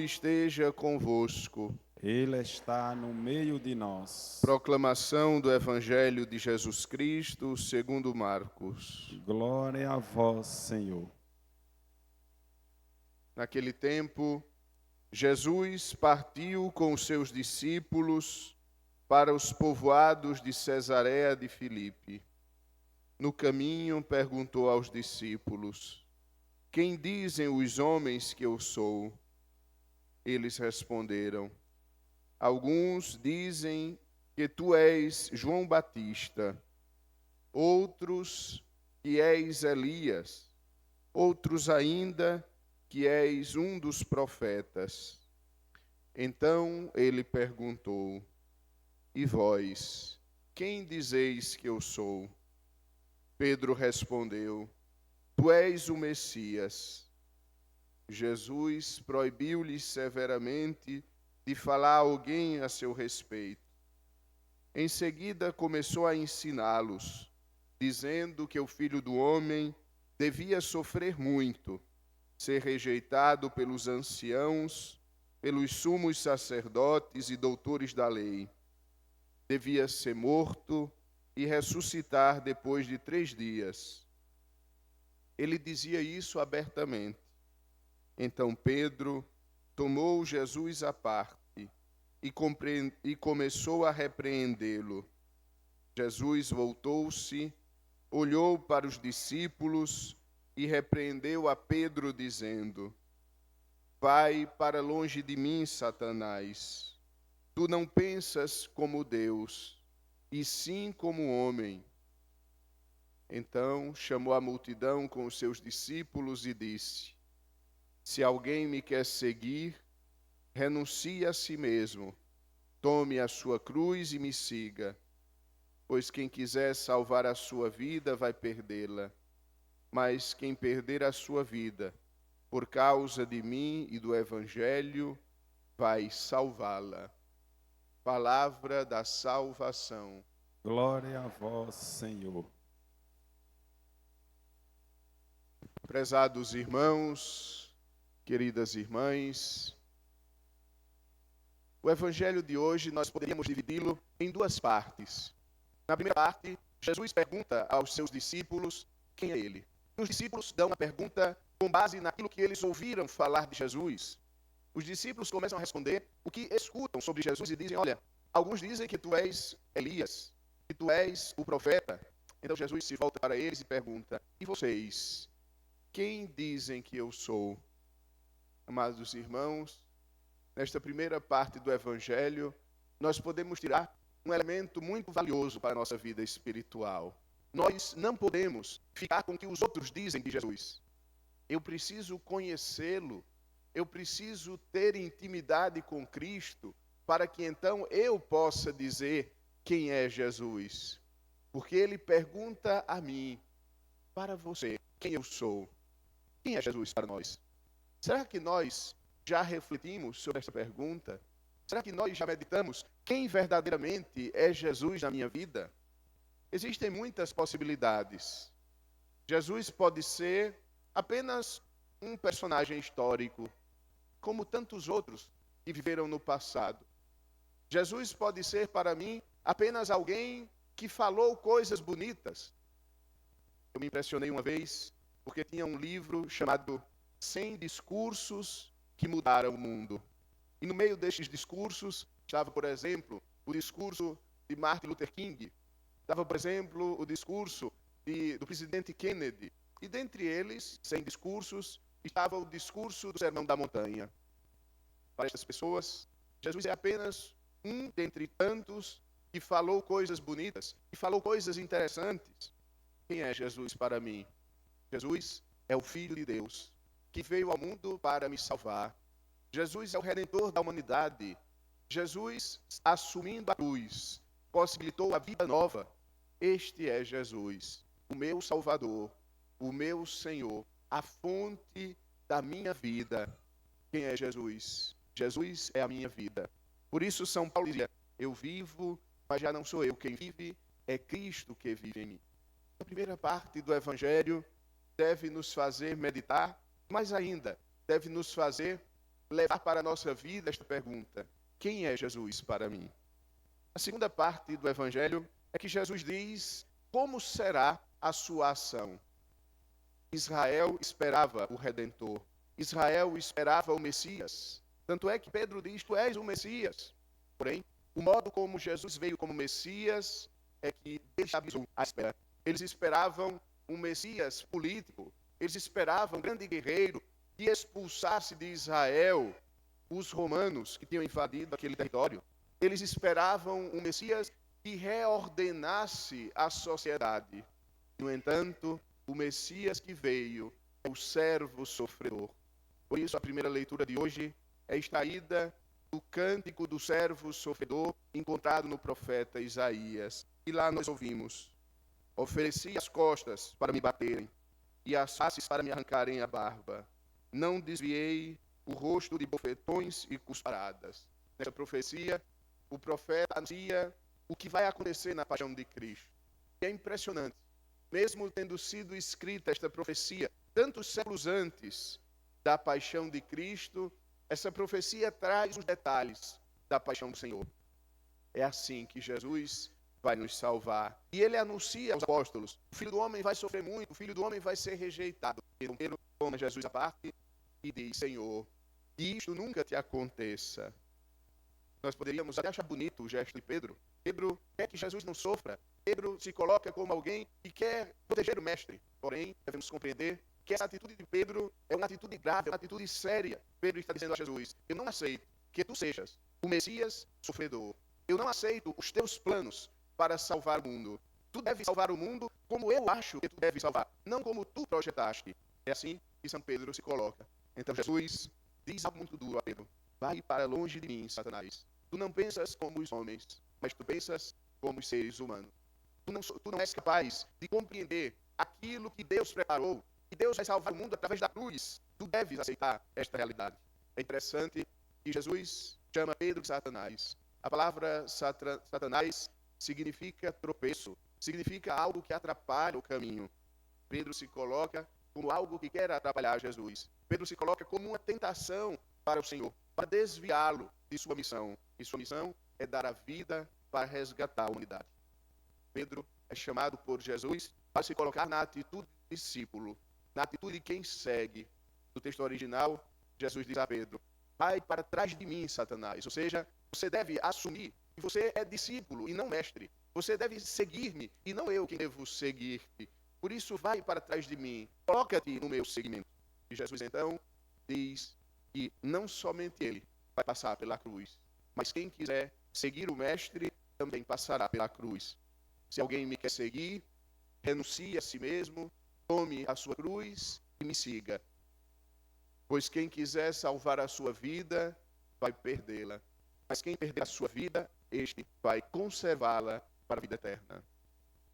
esteja convosco. Ele está no meio de nós. Proclamação do Evangelho de Jesus Cristo segundo Marcos. Glória a vós, Senhor. Naquele tempo, Jesus partiu com os seus discípulos para os povoados de Cesareia de Filipe. No caminho, perguntou aos discípulos: Quem dizem os homens que eu sou? Eles responderam: Alguns dizem que tu és João Batista, outros que és Elias, outros ainda que és um dos profetas. Então ele perguntou: E vós, quem dizeis que eu sou? Pedro respondeu: Tu és o Messias. Jesus proibiu-lhes severamente de falar a alguém a seu respeito. Em seguida começou a ensiná-los, dizendo que o Filho do Homem devia sofrer muito, ser rejeitado pelos anciãos, pelos sumos sacerdotes e doutores da lei. Devia ser morto e ressuscitar depois de 3 dias. Ele dizia isso abertamente. Então Pedro tomou Jesus à parte e começou a repreendê-lo. Jesus voltou-se, olhou para os discípulos e repreendeu a Pedro, dizendo: Vai para longe de mim, Satanás. Tu não pensas como Deus, e sim como homem. Então chamou a multidão com os seus discípulos e disse: Se alguém me quer seguir, renuncie a si mesmo, tome a sua cruz e me siga. Pois quem quiser salvar a sua vida vai perdê-la, mas quem perder a sua vida por causa de mim e do Evangelho vai salvá-la. Palavra da salvação. Glória a vós, Senhor. Prezados irmãos, queridas irmãs, o Evangelho de hoje nós poderíamos dividi-lo em 2 partes. Na primeira parte, Jesus pergunta aos seus discípulos quem é ele. E os discípulos dão a pergunta com base naquilo que eles ouviram falar de Jesus. Os discípulos começam a responder o que escutam sobre Jesus e dizem: Olha, alguns dizem que tu és Elias, que tu és o profeta. Então Jesus se volta para eles e pergunta: E vocês? Quem dizem que eu sou? Amados irmãos, nesta primeira parte do Evangelho, nós podemos tirar um elemento muito valioso para a nossa vida espiritual. Nós não podemos ficar com o que os outros dizem de Jesus. Eu preciso conhecê-lo, eu preciso ter intimidade com Cristo, para que então eu possa dizer quem é Jesus. Porque ele pergunta a mim, para você, quem eu sou? Quem é Jesus para nós? Será que nós já refletimos sobre essa pergunta? Será que nós já meditamos quem verdadeiramente é Jesus na minha vida? Existem muitas possibilidades. Jesus pode ser apenas um personagem histórico, como tantos outros que viveram no passado. Jesus pode ser para mim apenas alguém que falou coisas bonitas. Eu me impressionei uma vez porque tinha um livro chamado 100 Discursos que Mudaram o Mundo. E no meio destes discursos estava, por exemplo, o discurso de Martin Luther King, estava, por exemplo, o discurso do presidente Kennedy. E dentre eles, 100 discursos, estava o discurso do Sermão da Montanha. Para estas pessoas, Jesus é apenas um dentre tantos que falou coisas bonitas, que falou coisas interessantes. Quem é Jesus para mim? Jesus é o Filho de Deus, que veio ao mundo para me salvar. Jesus é o Redentor da humanidade. Jesus, assumindo a cruz, possibilitou a vida nova. Este é Jesus, o meu Salvador, o meu Senhor, a fonte da minha vida. Quem é Jesus? Jesus é a minha vida. Por isso São Paulo dizia: eu vivo, mas já não sou eu quem vive, é Cristo que vive em mim. A primeira parte do Evangelho deve nos fazer meditar, mas ainda deve nos fazer levar para a nossa vida esta pergunta: quem é Jesus para mim? A segunda parte do Evangelho é que Jesus diz como será a sua ação. Israel esperava o Redentor. Israel esperava o Messias. Tanto é que Pedro diz: tu és o Messias. Porém, o modo como Jesus veio como Messias é que deixou a espera. Eles esperavam um Messias político. Eles esperavam um grande guerreiro que expulsasse de Israel os romanos que tinham invadido aquele território. Eles esperavam um Messias que reordenasse a sociedade. No entanto, o Messias que veio é o servo sofredor. Por isso, a primeira leitura de hoje é extraída do cântico do servo sofredor encontrado no profeta Isaías. E lá nós ouvimos: ofereci as costas para me baterem e as faces para me arrancarem a barba. Não desviei o rosto de bofetões e cusparadas. Nessa profecia, o profeta anuncia o que vai acontecer na paixão de Cristo. E é impressionante. Mesmo tendo sido escrita esta profecia tantos séculos antes da paixão de Cristo, essa profecia traz os detalhes da paixão do Senhor. É assim que Jesus vai nos salvar. E ele anuncia aos apóstolos: o Filho do Homem vai sofrer muito, o Filho do Homem vai ser rejeitado. Pedro toma Jesus à parte e diz: Senhor, que isto nunca te aconteça. Nós poderíamos até achar bonito o gesto de Pedro. Pedro quer que Jesus não sofra. Pedro se coloca como alguém que quer proteger o mestre. Porém, devemos compreender que essa atitude de Pedro é uma atitude grave, é uma atitude séria. Pedro está dizendo a Jesus: eu não aceito que tu sejas o Messias sofredor. Eu não aceito os teus planos para salvar o mundo. Tu deves salvar o mundo como eu acho que tu deves salvar, não como tu projetaste. É assim que São Pedro se coloca. Então Jesus diz algo muito duro a Pedro: vai para longe de mim, Satanás. Tu não pensas como os homens, mas tu pensas como os seres humanos. Tu não és capaz de compreender aquilo que Deus preparou, que Deus vai salvar o mundo através da cruz. Tu deves aceitar esta realidade. É interessante que Jesus chama Pedro de Satanás. A palavra Satanás significa tropeço, significa algo que atrapalha o caminho. Pedro se coloca como algo que quer atrapalhar Jesus. Pedro se coloca como uma tentação para o Senhor, para desviá-lo de sua missão. E sua missão é dar a vida para resgatar a humanidade. Pedro é chamado por Jesus para se colocar na atitude de discípulo, na atitude de quem segue. No texto original, Jesus diz a Pedro: vai para trás de mim, Satanás. Ou seja, você deve assumir que você é discípulo e não mestre. Você deve seguir-me e não eu que devo seguir-te. Por isso, vai para trás de mim, coloca-te no meu seguimento. E Jesus então diz que não somente ele vai passar pela cruz, mas quem quiser seguir o mestre também passará pela cruz. Se alguém me quer seguir, renuncie a si mesmo, tome a sua cruz e me siga. Pois quem quiser salvar a sua vida, vai perdê-la. Mas quem perder a sua vida, este vai conservá-la para a vida eterna.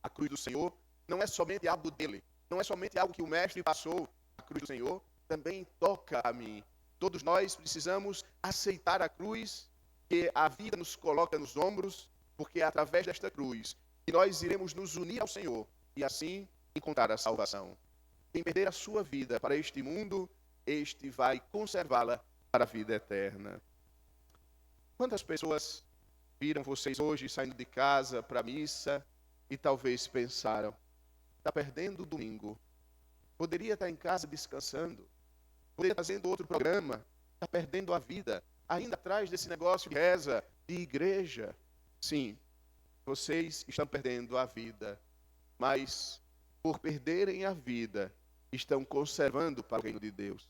A cruz do Senhor não é somente algo dele, não é somente algo que o mestre passou. A cruz do Senhor também toca a mim. Todos nós precisamos aceitar a cruz que a vida nos coloca nos ombros, porque é através desta cruz que nós iremos nos unir ao Senhor e assim encontrar a salvação. Quem perder a sua vida para este mundo, este vai conservá-la para a vida eterna. Quantas pessoas viram vocês hoje saindo de casa para a missa e talvez pensaram: está perdendo o domingo, poderia estar em casa descansando, poderia estar fazendo outro programa, está perdendo a vida, ainda atrás desse negócio de reza, de igreja. Sim, vocês estão perdendo a vida, mas por perderem a vida, estão conservando para o reino de Deus.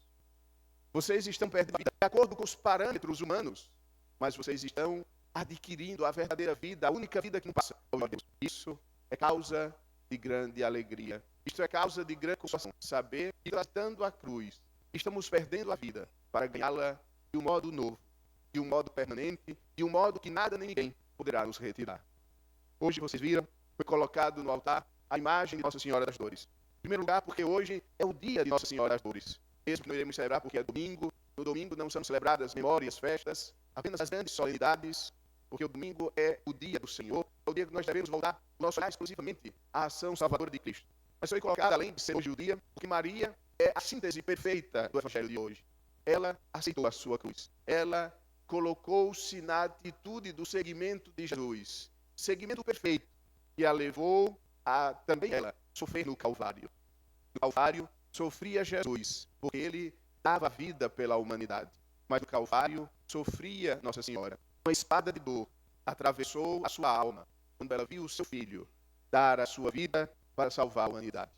Vocês estão perdendo a vida de acordo com os parâmetros humanos, mas vocês estão adquirindo a verdadeira vida, a única vida que não passa. Isso é causa de grande alegria. Isto é causa de grande consolação. Saber que tratando a cruz, estamos perdendo a vida para ganhá-la de um modo novo, de um modo permanente, de um modo que nada nem ninguém poderá nos retirar. Hoje vocês viram, foi colocado no altar a imagem de Nossa Senhora das Dores. Em primeiro lugar, porque hoje é o dia de Nossa Senhora das Dores. Mesmo que não iremos celebrar porque é domingo, no domingo não são celebradas memórias, festas, apenas as grandes solenidades, porque o domingo é o dia do Senhor, é o dia que nós devemos voltar o nosso olhar exclusivamente à ação salvadora de Cristo. Mas foi colocado, além de ser hoje o dia, porque Maria é a síntese perfeita do Evangelho de hoje. ela aceitou a sua cruz. Ela colocou-se na atitude do seguimento de Jesus, seguimento perfeito, e a levou a também ela sofrer no Calvário. No Calvário sofria Jesus, porque ele dava vida pela humanidade. Mas no Calvário sofria Nossa Senhora. Uma espada de dor atravessou a sua alma quando ela viu o seu filho dar a sua vida para salvar a humanidade.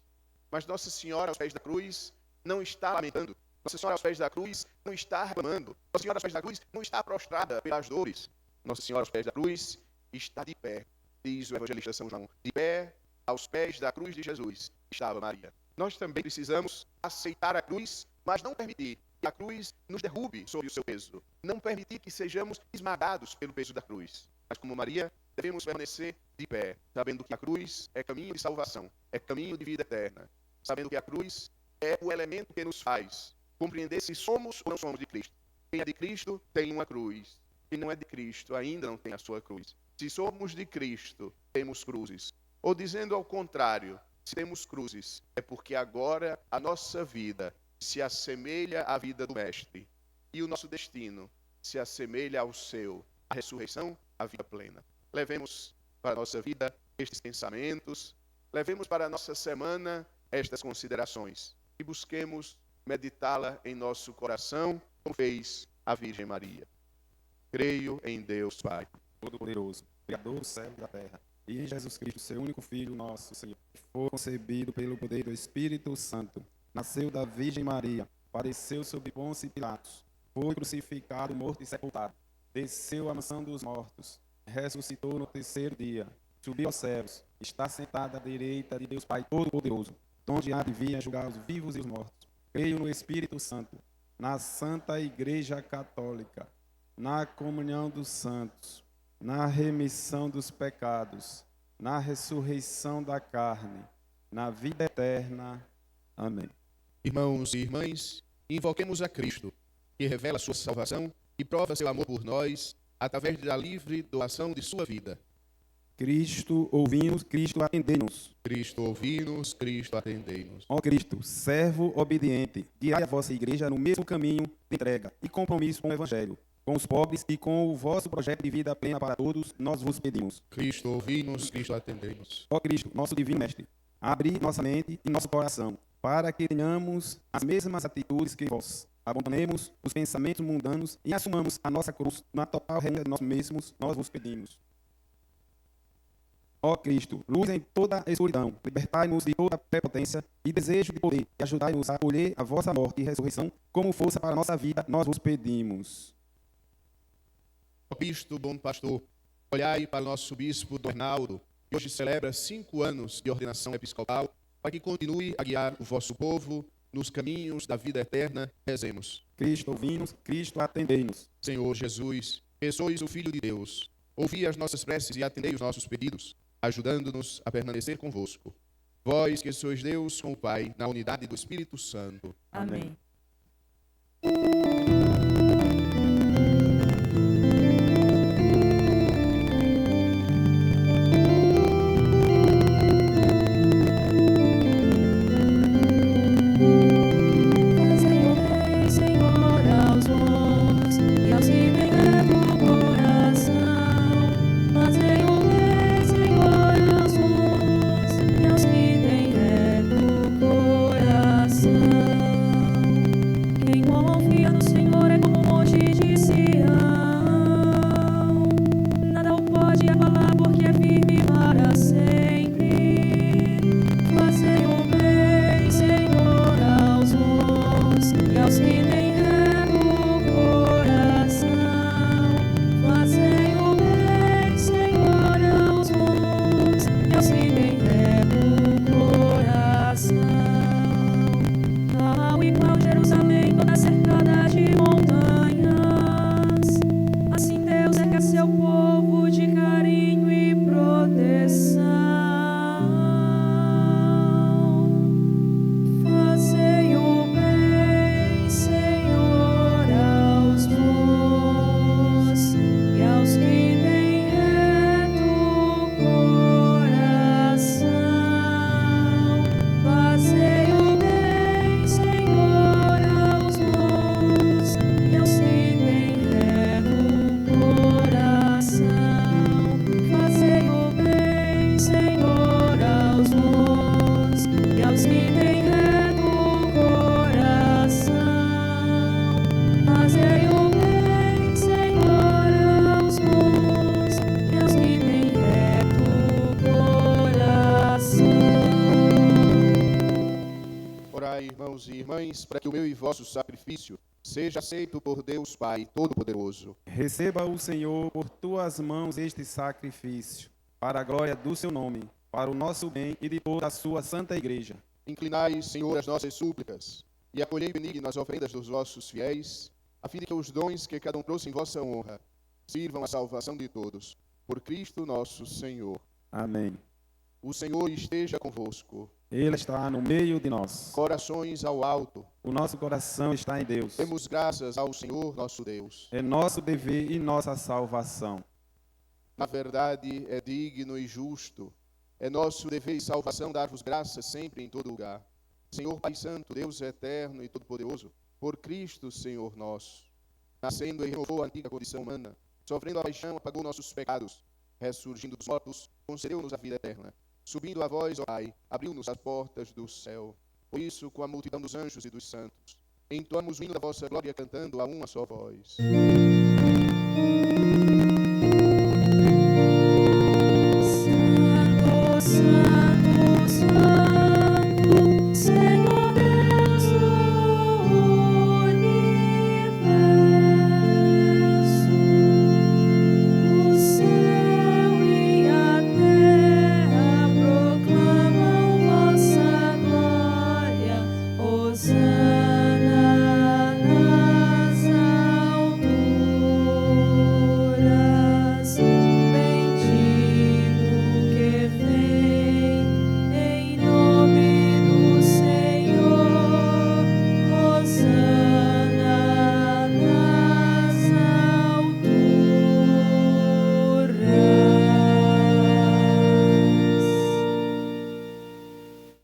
Mas Nossa Senhora, aos pés da cruz, não está lamentando. Nossa Senhora, aos pés da cruz, não está reclamando. Nossa Senhora, aos pés da cruz, não está prostrada pelas dores. Nossa Senhora, aos pés da cruz, está de pé, diz o evangelista São João. De pé, aos pés da cruz de Jesus, estava Maria. Nós também precisamos aceitar a cruz, mas não permitir que a cruz nos derrube sob o seu peso. Não permitir que sejamos esmagados pelo peso da cruz. Mas como Maria, devemos permanecer de pé, sabendo que a cruz é caminho de salvação, é caminho de vida eterna. Sabendo que a cruz é o elemento que nos faz compreender se somos ou não somos de Cristo. Quem é de Cristo tem uma cruz. Quem não é de Cristo ainda não tem a sua cruz. Se somos de Cristo, temos cruzes. Ou dizendo ao contrário, se temos cruzes, é porque agora a nossa vida se assemelha à vida do Mestre. E o nosso destino se assemelha ao seu. A ressurreição, a vida plena. Levemos para a nossa vida estes pensamentos, levemos para a nossa semana estas considerações e busquemos meditá-la em nosso coração, como fez a Virgem Maria. Creio em Deus Pai Todo-Poderoso, Criador do céu e da terra, e em Jesus Cristo, seu único Filho, nosso Senhor, que foi concebido pelo poder do Espírito Santo, nasceu da Virgem Maria, padeceu sob Pôncio Pilatos, foi crucificado, morto e sepultado, desceu à mansão dos mortos, ressuscitou no terceiro dia, subiu aos céus, está sentado à direita de Deus Pai Todo-Poderoso, onde há de vir julgar os vivos e os mortos. Creio no Espírito Santo, na Santa Igreja Católica, na comunhão dos santos, na remissão dos pecados, na ressurreição da carne, na vida eterna. Amém. Irmãos e irmãs, invoquemos a Cristo, que revela a sua salvação e prova seu amor por nós, através da livre doação de sua vida. Cristo, ouvi-nos, Cristo, atendei-nos. Cristo, ouvi-nos, Cristo, atendei-nos. Ó Cristo, servo obediente, guiai a vossa igreja no mesmo caminho de entrega e compromisso com o Evangelho, com os pobres e com o vosso projeto de vida plena para todos, nós vos pedimos. Cristo, ouvi-nos, Cristo, atendei-nos. Ó Cristo, nosso divino mestre, abri nossa mente e nosso coração, para que tenhamos as mesmas atitudes que vós. Abandonemos os pensamentos mundanos e assumamos a nossa cruz na total renúncia de nós mesmos, nós vos pedimos. Ó Cristo, luz em toda a escuridão, libertai-nos de toda a prepotência e desejo de poder, e ajudai-nos a acolher a vossa morte e ressurreição como força para a nossa vida, nós vos pedimos. Ó Cristo, bom pastor, olhai para o nosso bispo Dom Arnaldo, que hoje celebra 5 anos de ordenação episcopal, para que continue a guiar o vosso povo nos caminhos da vida eterna. Rezemos. Cristo, ouvi-nos, Cristo, atendei-nos. Senhor Jesus, que sois o Filho de Deus, ouvi as nossas preces e atendei os nossos pedidos, ajudando-nos a permanecer convosco. Vós que sois Deus com o Pai, na unidade do Espírito Santo. Amém. Quem confia no Senhor pães, para que o meu e vosso sacrifício seja aceito por Deus Pai Todo-Poderoso. Receba o Senhor por tuas mãos este sacrifício, para a glória do seu nome, para o nosso bem e de toda a sua santa igreja. Inclinai, Senhor, as nossas súplicas, e acolhei benigno as oferendas dos vossos fiéis, a fim de que os dons que cada um trouxe em vossa honra sirvam à salvação de todos. Por Cristo nosso Senhor. Amém. O Senhor esteja convosco. Ele está no meio de nós. Corações ao alto. O nosso coração está em Deus. Demos graças ao Senhor nosso Deus. É nosso dever e nossa salvação. Na verdade, é digno e justo. É nosso dever e salvação dar-vos graças sempre e em todo lugar. Senhor Pai Santo, Deus eterno e todo-poderoso, por Cristo, Senhor nosso. Nascendo e renovou a antiga condição humana, sofrendo a paixão, apagou nossos pecados, ressurgindo dos mortos, concedeu-nos a vida eterna. Subindo a vós, ó Pai, abriu-nos as portas do céu. Por isso, com a multidão dos anjos e dos santos, entoamos o hino da vossa glória cantando a uma só voz.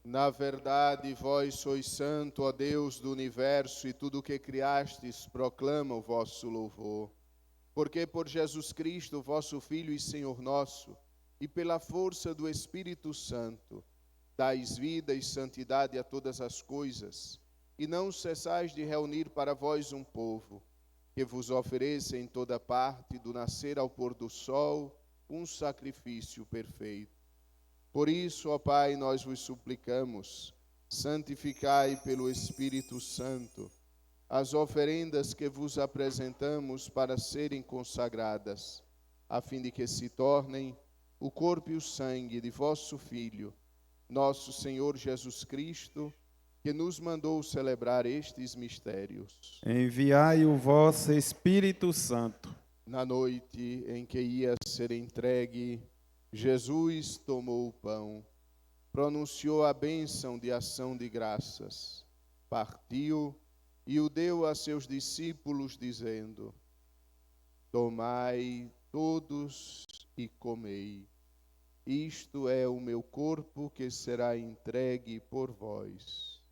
Na verdade, vós sois santo, ó Deus do universo, e tudo o que criastes proclama o vosso louvor. Porque por Jesus Cristo, vosso Filho e Senhor nosso, e pela força do Espírito Santo, dais vida e santidade a todas as coisas, e não cessais de reunir para vós um povo, que vos ofereça em toda parte, do nascer ao pôr do sol, um sacrifício perfeito. Por isso, ó Pai, nós vos suplicamos, santificai pelo Espírito Santo as oferendas que vos apresentamos para serem consagradas, a fim de que se tornem o corpo e o sangue de vosso Filho, nosso Senhor Jesus Cristo, que nos mandou celebrar estes mistérios. Enviai o vosso Espírito Santo. Na noite em que ia ser entregue, Jesus tomou o pão, pronunciou a bênção de ação de graças, partiu e o deu a seus discípulos, dizendo: tomai todos e comei. Isto é o meu corpo que será entregue por vós.